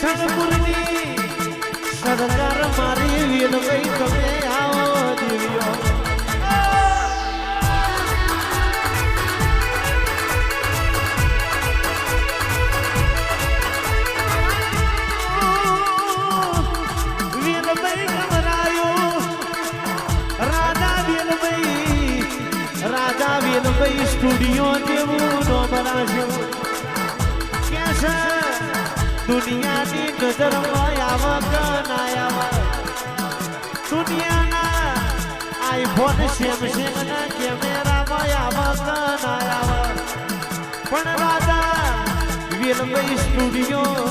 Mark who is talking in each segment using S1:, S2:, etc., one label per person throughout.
S1: વિસણપુરની સરદાર મારી વીરભાઈ તમે આવો દેવીઓ વીરભાઈ ગમરાયો રાજા વીરભાઈ સ્ટુડિયો જેવું નો બનાવજો કે છે દુનિયાની નજરમાં આવક ના આવક દુનિયાના આઈફોન સેમસંગ ના કેમેરામાં આવક ના આવક પણ રાજા વીરભાઈ સ્ટુડિયો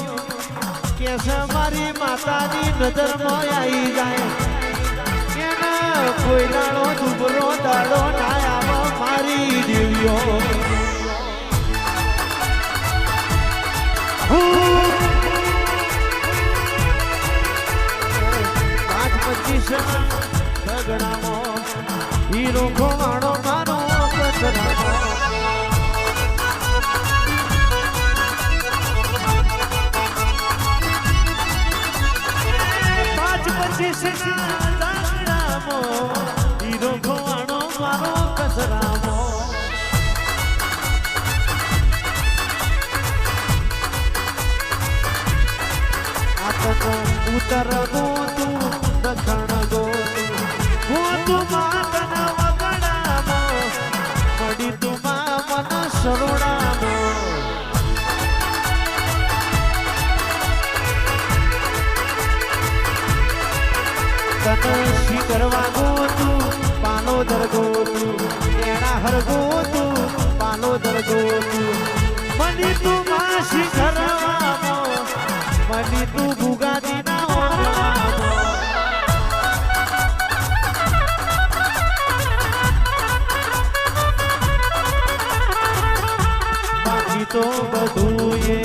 S1: કે છે મારી માતાની નજરમાં આવી જાય એના કોઈ દાડો દુબરો દાડો ના આવો મારી દેવીઓ 5-25 ગગડામાં હીરો ખોવાણો મારો કચરામાં 5-25 હીરો ખોવાણો મારો કચરામાં ઉત્તર ગોતું દક્ષિણ ગોતું માતન વગડામાં મળી તુમા મન સરોડામાં તને શીકરવા ગોતું પાલોદર ગોતું એના હર ગોતું પાલોદર ગોતું મળી તુમા શીકરવામાં મળી તું ભુગાજી તો બધું એ